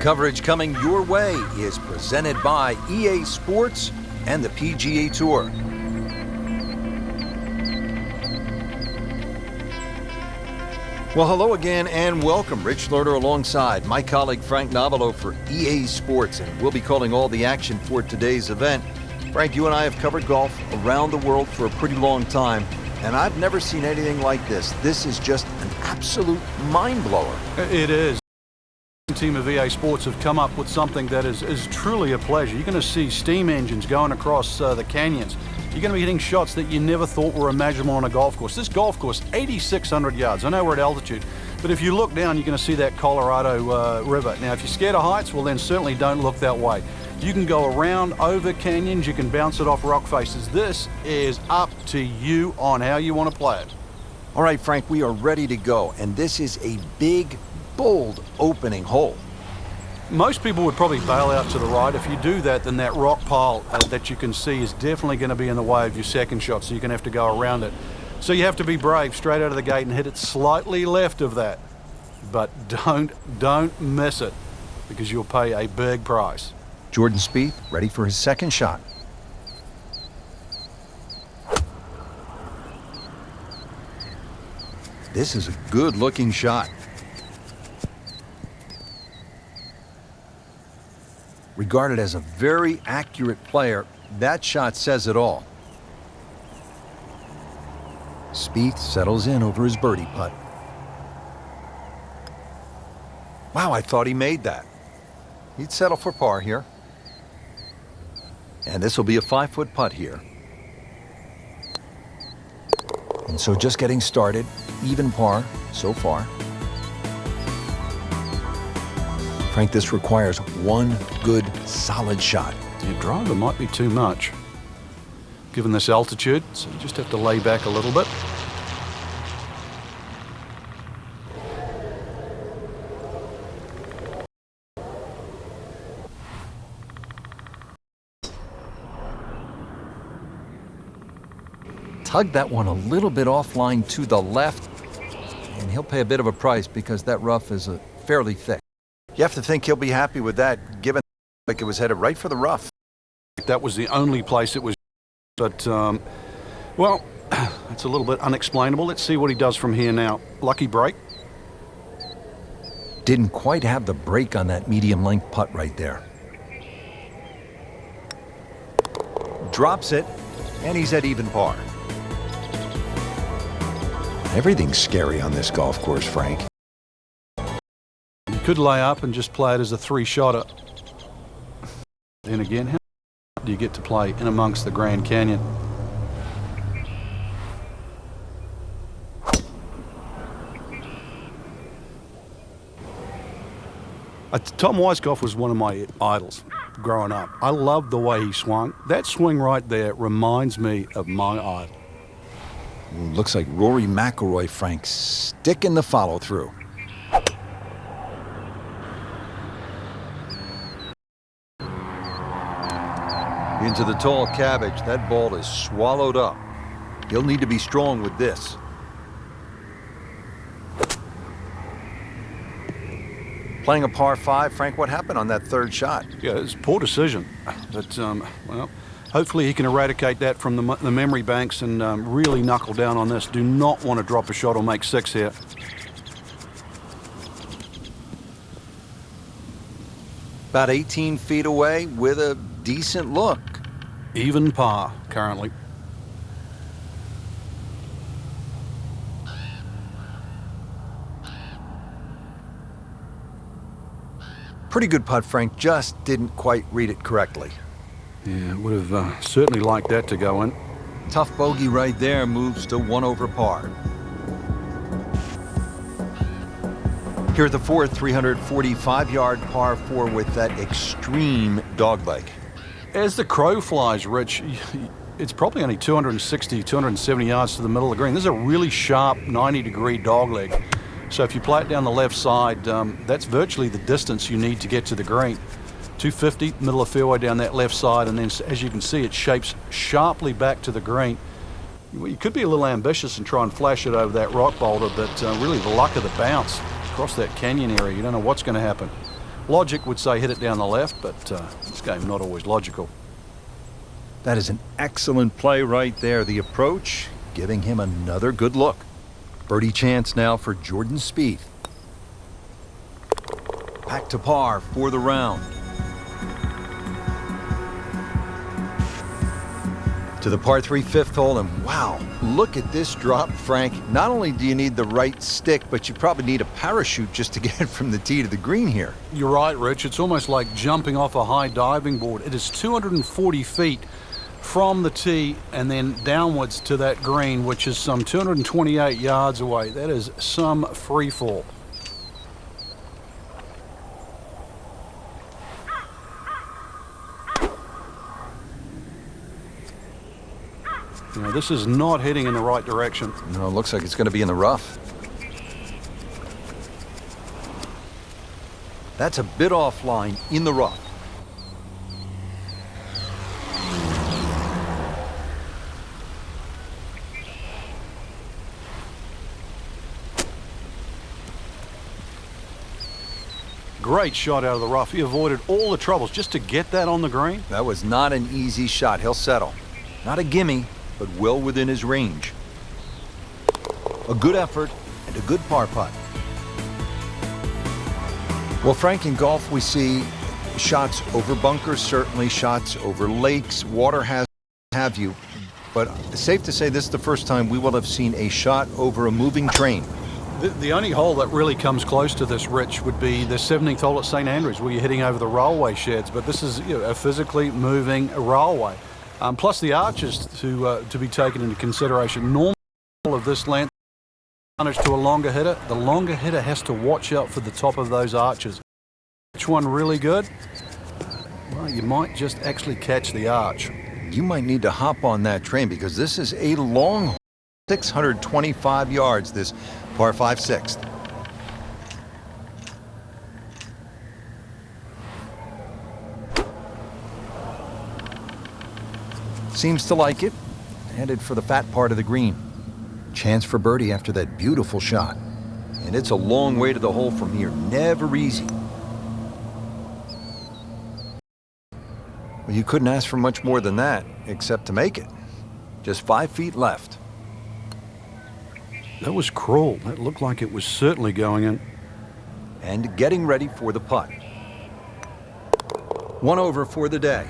Coverage coming your way is presented by EA Sports and the PGA Tour. Well, hello again and welcome. Rich Lerner alongside my colleague Frank Novelo for EA Sports, and we'll be calling all the action for today's event. Frank, you and I have covered golf around the world for a pretty long time, and I've never seen anything like this. This is just an absolute mind-blower. It is. The team of EA Sports have come up with something that is truly a pleasure. You're going to see steam engines going across the canyons. You're going to be hitting shots that you never thought were imaginable on a golf course. This golf course, 8,600 yards. I know we're at altitude, but if you look down, you're going to see that Colorado River. Now, if you're scared of heights, well, then certainly don't look that way. You can go around, over canyons, you can bounce it off rock faces. This is up to you on how you want to play it. All right, Frank, we are ready to go, and this is a big, bold opening hole. Most people would probably bail out to the right. If you do that, then that rock pile that you can see is definitely going to be in the way of your second shot, so you're going to have to go around it. So you have to be brave straight out of the gate and hit it slightly left of that. But don't miss it, because you'll pay a big price. Jordan Spieth ready for his second shot. This is a good-looking shot. Regarded as a very accurate player, that shot says it all. Spieth settles in over his birdie putt. Wow, I thought he made that. He'd settle for par here. And this will be a 5-foot putt here. And so just getting started, even par so far. Frank, this requires one good, solid shot. Your driver might be too much, given this altitude, so you just have to lay back a little bit. Tug that one a little bit offline to the left, and he'll pay a bit of a price because that rough is fairly thick. You have to think he'll be happy with that, given like it was headed right for the rough. That was the only place it was, but, well, it's a little bit unexplainable. Let's see what he does from here now. Lucky break. Didn't quite have the break on that medium-length putt right there. Drops it, and he's at even par. Everything's scary on this golf course, Frank. You could lay up and just play it as a three-shotter. Then again, how do you get to play in amongst the Grand Canyon? Tom Weiskopf was one of my idols growing up. I loved the way he swung. That swing right there reminds me of my idol. Looks like Rory McIlroy, Frank, sticking the follow-through. Into the tall cabbage. That ball is swallowed up. He'll need to be strong with this. Playing a par 5, Frank, what happened on that third shot? Yeah, it's a poor decision. But, well, hopefully he can eradicate that from the memory banks and really knuckle down on this. Do not want to drop a shot or make 6 here. About 18 feet away with a decent look. Even par currently. Pretty good putt, Frank. Just didn't quite read it correctly. Yeah, would have certainly liked that to go in. Tough bogey right there, moves to 1 over par. Here at the fourth, 345-yard par 4 with that extreme dogleg. As the crow flies, Rich, it's probably only 260, 270 yards to the middle of the green. This is a really sharp 90-degree dogleg. So if you play it down the left side, that's virtually the distance you need to get to the green. 250, middle of fairway down that left side, and then as you can see, it shapes sharply back to the green. You could be a little ambitious and try and flash it over that rock boulder, but really the luck of the bounce across that canyon area, you don't know what's going to happen. Logic would say hit it down the left, but this game not always logical. That is an excellent play right there. The approach, giving him another good look. Birdie chance now for Jordan Spieth. Back to par for the round. To the par 3 fifth hole, and wow, look at this drop, Frank. Not only do you need the right stick, but you probably need a parachute just to get from the tee to the green here. You're right, Rich. It's almost like jumping off a high diving board. It is 240 feet from the tee and then downwards to that green, which is some 228 yards away. That is some free fall. You know, this is not heading in the right direction. No, it looks like it's going to be in the rough. That's a bit offline in the rough. Great shot out of the rough. He avoided all the troubles just to get that on the green. That was not an easy shot. He'll settle. Not a gimme, but well within his range. A good effort and a good par putt. Well, Frank, in golf we see shots over bunkers, certainly shots over lakes, water has have you. But it's safe to say this is the first time we will have seen a shot over a moving train. The only hole that really comes close to this, Rich, would be the 17th hole at St Andrews, where you're hitting over the railway sheds. But this is, you know, a physically moving railway. Plus the arches to be taken into consideration. Normal of this length, advantage to a longer hitter. The longer hitter has to watch out for the top of those arches. Which one really good? Well, you might just actually catch the arch. You might need to hop on that train because this is a long 625 yards, this par 5 sixth. Seems to like it. Headed for the fat part of the green. Chance for birdie after that beautiful shot. And it's a long way to the hole from here. Never easy. Well, you couldn't ask for much more than that, except to make it. Just 5 feet left. That was cruel. That looked like it was certainly going in. And getting ready for the putt. One over for the day.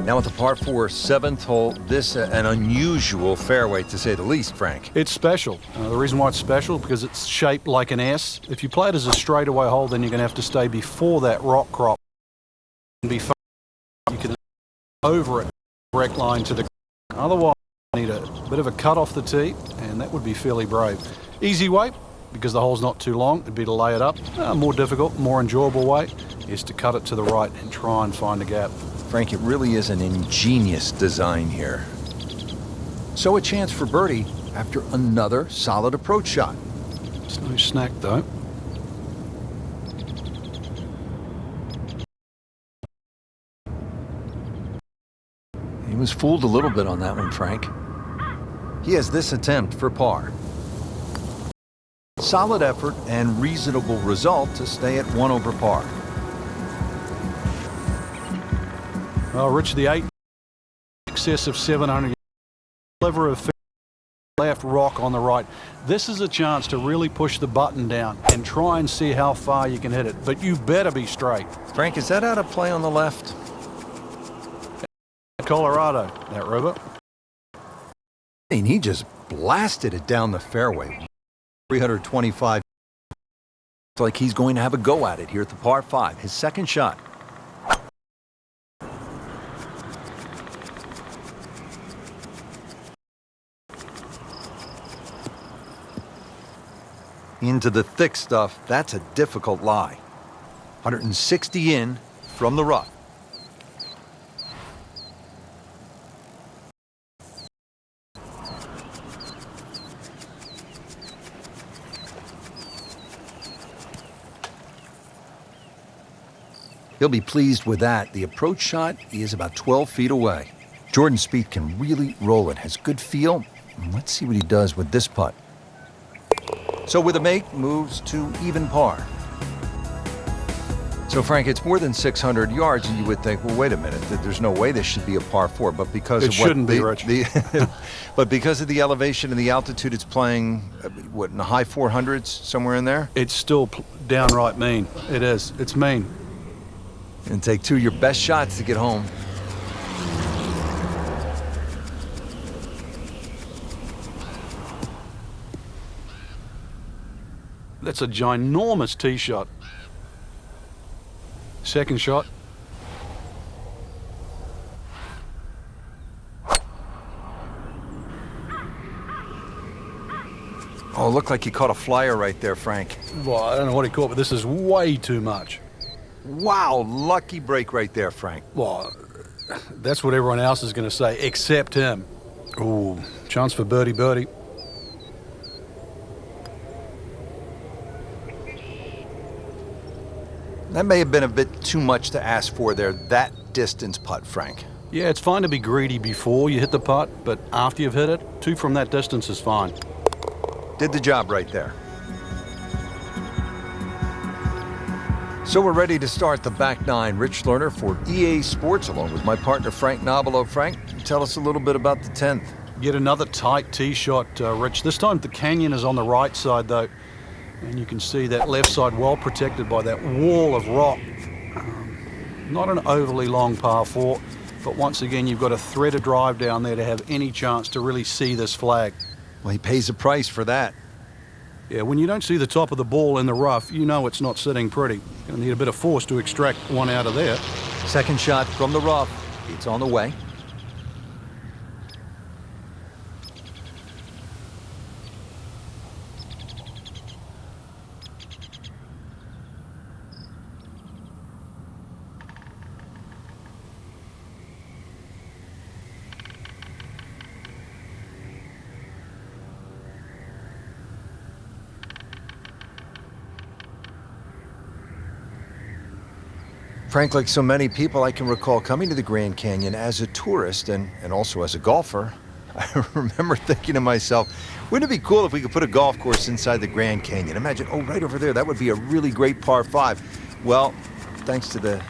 Now at the par 4 7th hole, this an unusual fairway to say the least, Frank. It's special. The reason why it's special, because it's shaped like an S. If you play it as a straightaway hole, then you're going to have to stay before that rock crop. And be you can over it, direct line to the. Otherwise, you need a bit of a cut off the tee, and that would be fairly brave. Easy way, because the hole's not too long, it'd be to lay it up. More difficult, more enjoyable way is to cut it to the right and try and find a gap. Frank, it really is an ingenious design here. So a chance for birdie after another solid approach shot. It's no snack, though. He was fooled a little bit on that one, Frank. He has this attempt for par. Solid effort and reasonable result to stay at 1 over par. Well, Rich, the 8 excess of 700. Sliver of left, rock on the right. This is a chance to really push the button down and try and see how far you can hit it. But you better be straight. Frank, is that out of play on the left? Colorado, that river. And he just blasted it down the fairway. 325. It's like he's going to have a go at it here at the par 5, his second shot. Into the thick stuff, that's a difficult lie. 160 in from the rough. He'll be pleased with that. The approach shot is about 12 feet away. Jordan Spieth can really roll it, has good feel. Let's see what he does with this putt. So with a make, moves to even par. So, Frank, it's more than 600 yards, and you would think, well, wait a minute, there's no way this should be a par 4. But because it shouldn't be, Rich. But because of the elevation and the altitude, it's playing, what, in the high 400s, somewhere in there? It's still downright mean. It is. It's mean. And take 2 of your best shots to get home. That's a ginormous tee shot. Second shot. Oh, it looked like he caught a flyer right there, Frank. Well, I don't know what he caught, but this is way too much. Wow, lucky break right there, Frank. Well, that's what everyone else is going to say, except him. Ooh, chance for birdie. That may have been a bit too much to ask for there, that distance putt, Frank. Yeah, it's fine to be greedy before you hit the putt, but after you've hit it, 2 from that distance is fine. Did the job right there. So we're ready to start the back nine. Rich Lerner for EA Sports, along with my partner Frank Nobilo. Frank, tell us a little bit about the 10th. Yet another tight tee shot, Rich. This time the canyon is on the right side, though. And you can see that left side well protected by that wall of rock. Not an overly long par 4, but once again, you've got to thread a drive down there to have any chance to really see this flag. Well, he pays a price for that. Yeah, when you don't see the top of the ball in the rough, you know it's not sitting pretty. Going to need a bit of force to extract one out of there. Second shot from the rough. It's on the way. Frank, like so many people, I can recall coming to the Grand Canyon as a tourist and also as a golfer. I remember thinking to myself, wouldn't it be cool if we could put a golf course inside the Grand Canyon? Imagine, oh, right over there, that would be a really great par 5. Well, thanks to the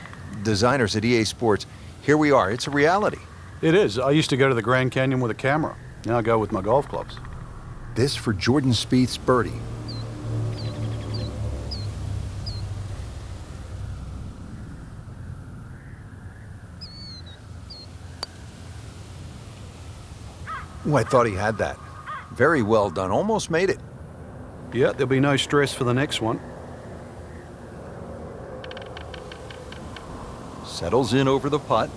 designers at EA Sports, here we are. It's a reality. It is. I used to go to the Grand Canyon with a camera. Now I go with my golf clubs. This for Jordan Spieth's birdie. Oh, I thought he had that. Very well done. Almost made it. Yeah, there'll be no stress for the next one. Settles in over the putt.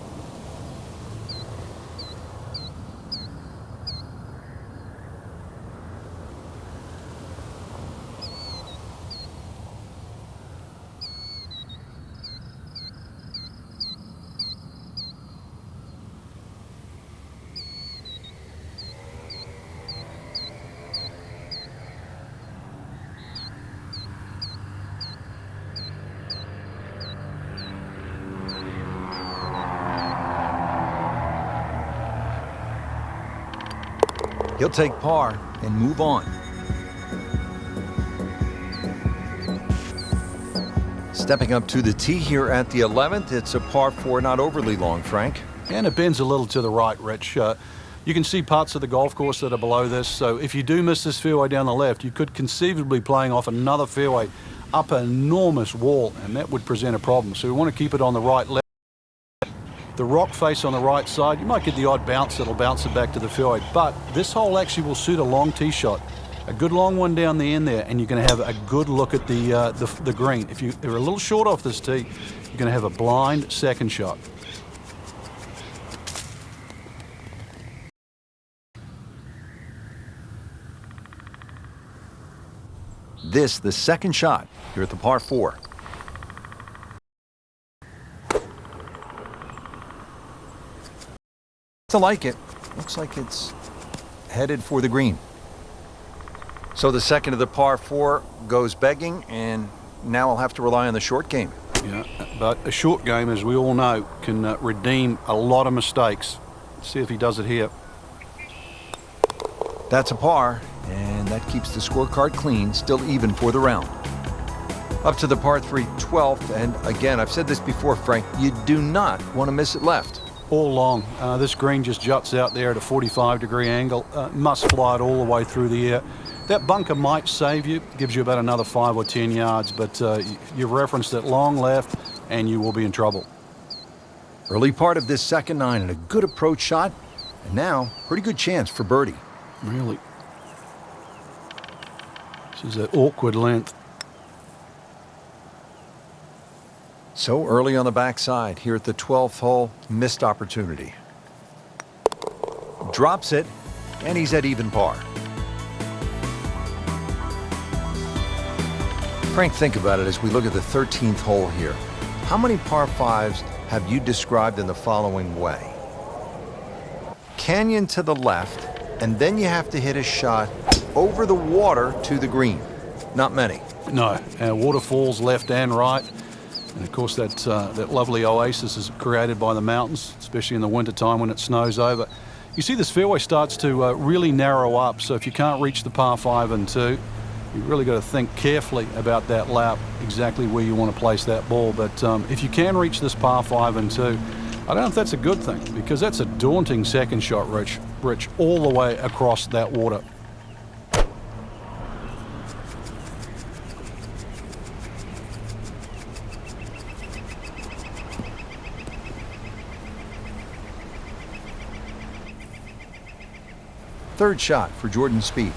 He'll take par and move on. Stepping up to the tee here at the 11th, it's a par 4, not overly long, Frank. And it bends a little to the right, Rich. You can see parts of the golf course that are below this, so if you do miss this fairway down the left, you could conceivably be playing off another fairway up an enormous wall, and that would present a problem. So we want to keep it on the right left. The rock face on the right side, you might get the odd bounce that'll bounce it back to the fairway, but this hole actually will suit a long tee shot. A good long one down the end there, and you're going to have a good look at the green. If you're a little short off this tee, you're going to have a blind second shot. This, the second shot here at the par 4. To like it. Looks like it's headed for the green. So the second of the par 4 goes begging, and now I'll have to rely on the short game. Yeah, but a short game, as we all know, can redeem a lot of mistakes. Let's see if he does it here. That's a par, and that keeps the scorecard clean, still even for the round. Up to the par 3 12th, and again, I've said this before, Frank, you do not want to miss it left. All long. This green just juts out there at a 45-degree angle. Must fly it all the way through the air. That bunker might save you, gives you about another 5 or 10 yards, but you've referenced it long left, and you will be in trouble. Early part of this second 9 and a good approach shot, and now pretty good chance for birdie. Really. This is that awkward length. So early on the backside here at the 12th hole, missed opportunity. Drops it, and he's at even par. Frank, think about it as we look at the 13th hole here. How many par 5s have you described in the following way? Canyon to the left, and then you have to hit a shot over the water to the green. Not many. No, waterfalls left and right. And of course that lovely oasis is created by the mountains, especially in the wintertime when it snows over. You see this fairway starts to really narrow up, so if you can't reach the par 5 and 2, you've really got to think carefully about that lap, exactly where you want to place that ball. But if you can reach this par 5 and 2, I don't know if that's a good thing, because that's a daunting second shot, Rich, all the way across that water. Third shot for Jordan Spieth.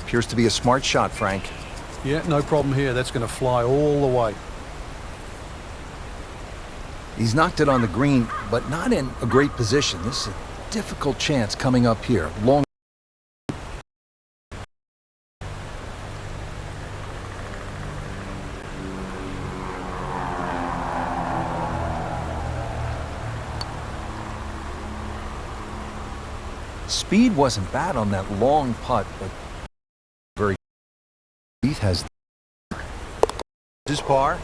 Appears to be a smart shot, Frank. Yeah, no problem here. That's going to fly all the way. He's knocked it on the green, but not in a great position. This is a difficult chance coming up here. Long. Speed wasn't bad on that long putt, but very. Spieth has his par.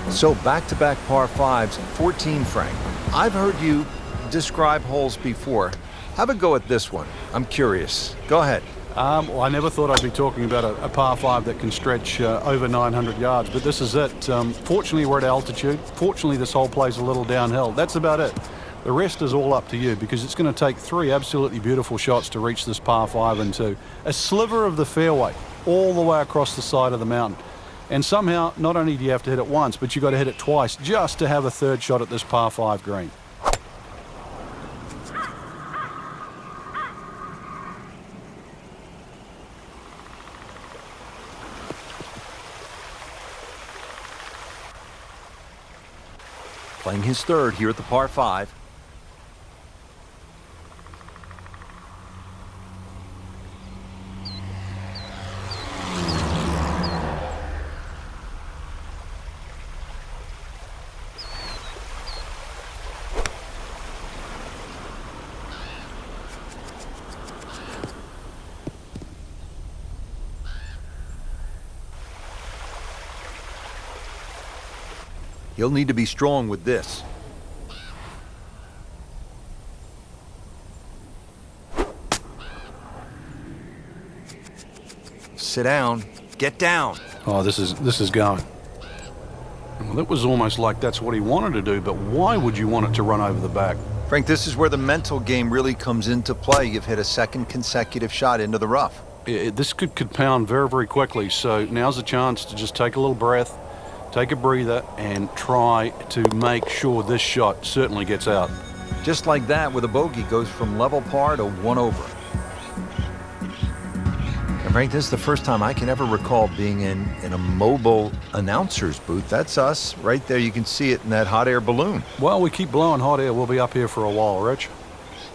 So back-to-back par 5s, 14, Frank. I've heard you describe holes before. Have a go at this one. I'm curious. Go ahead. Well, I never thought I'd be talking about a par 5 that can stretch over 900 yards, but this is it. Fortunately, we're at altitude. Fortunately, this hole plays a little downhill. That's about it. The rest is all up to you, because it's going to take 3 absolutely beautiful shots to reach this par 5 and 2. A sliver of the fairway all the way across the side of the mountain. And somehow, not only do you have to hit it once, but you've got to hit it twice just to have a third shot at this par 5 green. Playing his third here at the par 5. He'll need to be strong with this. Sit down. Get down. Oh, this is going. Well, it was almost like that's what he wanted to do, but why would you want it to run over the back? Frank, this is where the mental game really comes into play. You've hit a second consecutive shot into the rough. This could compound very, very quickly, so now's a chance to just take a little breath, take a breather, and try to make sure this shot certainly gets out. Just like that, with a bogey, goes from level par to 1 over. And Frank, this is the first time I can ever recall being in a mobile announcer's booth. That's us right there. You can see it in that hot air balloon. Well, we keep blowing hot air. We'll be up here for a while, Rich.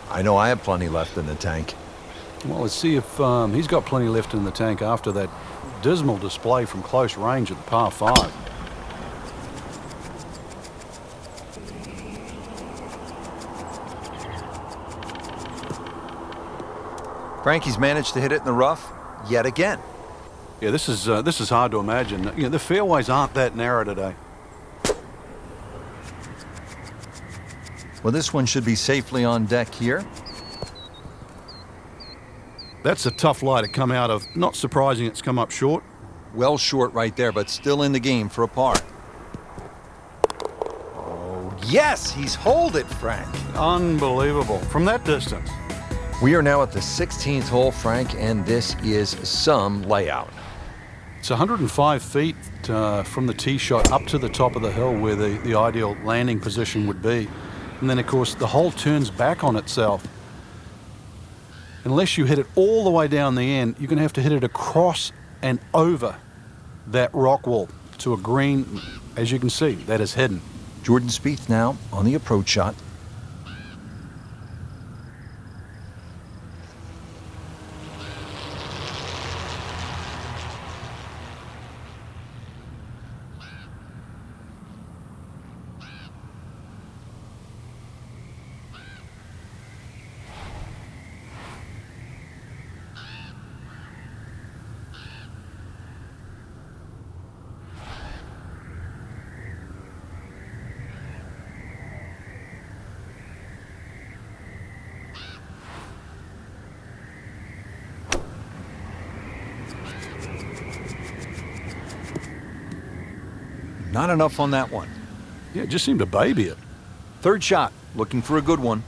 I know I have plenty left in the tank. Well, let's see if he's got plenty left in the tank after that dismal display from close range at the par 5. Frankie's managed to hit it in the rough yet again. Yeah, this is hard to imagine. You know, the fairways aren't that narrow today. Well, this one should be safely on deck here. That's a tough lie to come out of. Not surprising it's come up short. Well short right there, but still in the game for a par. Oh, yes, he's holed it, Frank. Unbelievable. From that distance. We are now at the 16th hole, Frank, and this is some layout. It's 105 feet from the tee shot up to the top of the hill where the ideal landing position would be. And then, of course, the hole turns back on itself. Unless you hit it all the way down the end, you're going to have to hit it across and over that rock wall to a green, as you can see, that is hidden. Jordan Spieth now on the approach shot. Not enough on that one. Yeah, it just seemed to baby it. Third shot, looking for a good one.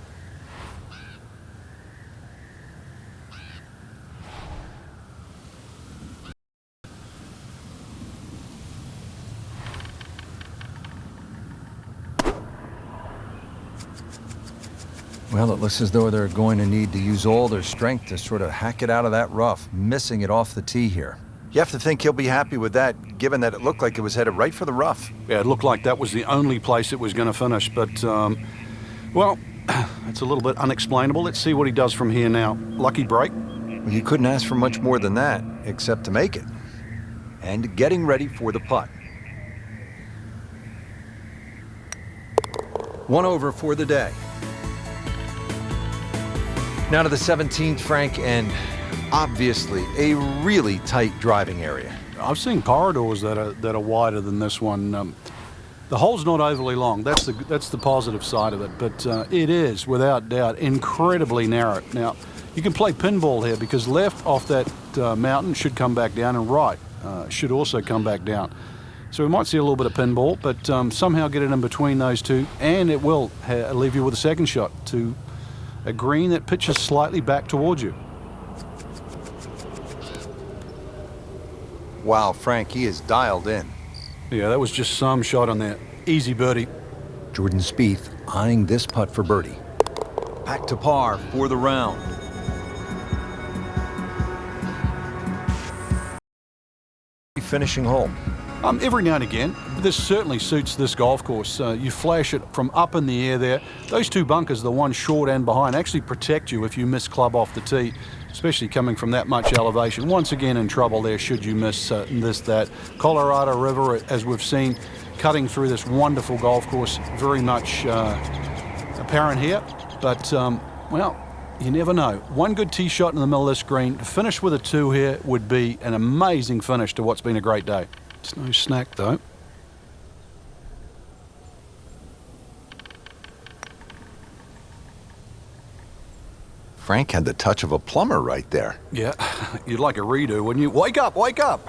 Well, it looks as though they're going to need to use all their strength to sort of hack it out of that rough, missing it off the tee here. You have to think he'll be happy with that, given that it looked like it was headed right for the rough. Yeah, it looked like that was the only place it was going to finish, but, well, it's a little bit unexplainable. Let's see what he does from here now. Lucky break. Well, you couldn't ask for much more than that, except to make it. And getting ready for the putt. One over for the day. Now to the 17th, Frank, and obviously a really tight driving area. I've seen corridors that are wider than this one. The hole's not overly long. That's the positive side of it, but it is, without doubt, incredibly narrow. Now, you can play pinball here because left off that mountain should come back down, and right should also come back down. So we might see a little bit of pinball, but somehow get it in between those two, and it will leave you with a second shot to a green that pitches slightly back towards you. Wow, Frank, he is dialed in. Yeah, that was just some shot on there. Easy birdie. Jordan Spieth eyeing this putt for birdie. Back to par for the round. Finishing hole. Every now and again, this certainly suits this golf course. You flash it from up in the air there. Those two bunkers, the one short and behind, actually protect you if you miss club off the tee, especially coming from that much elevation. Once again in trouble there should you miss that. Colorado River, as we've seen, cutting through this wonderful golf course, very much apparent here. But, well, you never know. One good tee shot in the middle of this green. To finish with a 2 here would be an amazing finish to what's been a great day. It's no snack, though. Frank had the touch of a plumber right there. Yeah, you'd like a redo, wouldn't you? Wake up, wake up!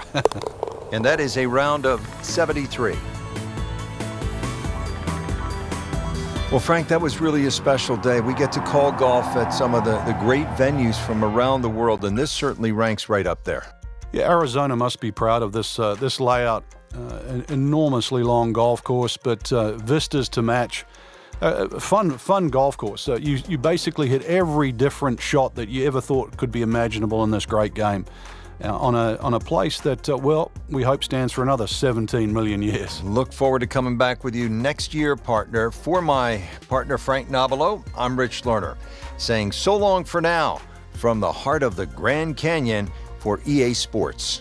And that is a round of 73. Well, Frank, that was really a special day. We get to call golf at some of the great venues from around the world, and this certainly ranks right up there. Yeah, Arizona must be proud of this this layout. An enormously long golf course, but vistas to match. Fun golf course. You basically hit every different shot that you ever thought could be imaginable in this great game. On a place that, well, we hope stands for another 17 million years. Look forward to coming back with you next year, partner. For my partner, Frank Nobilo, I'm Rich Lerner, saying so long for now from the heart of the Grand Canyon for EA Sports.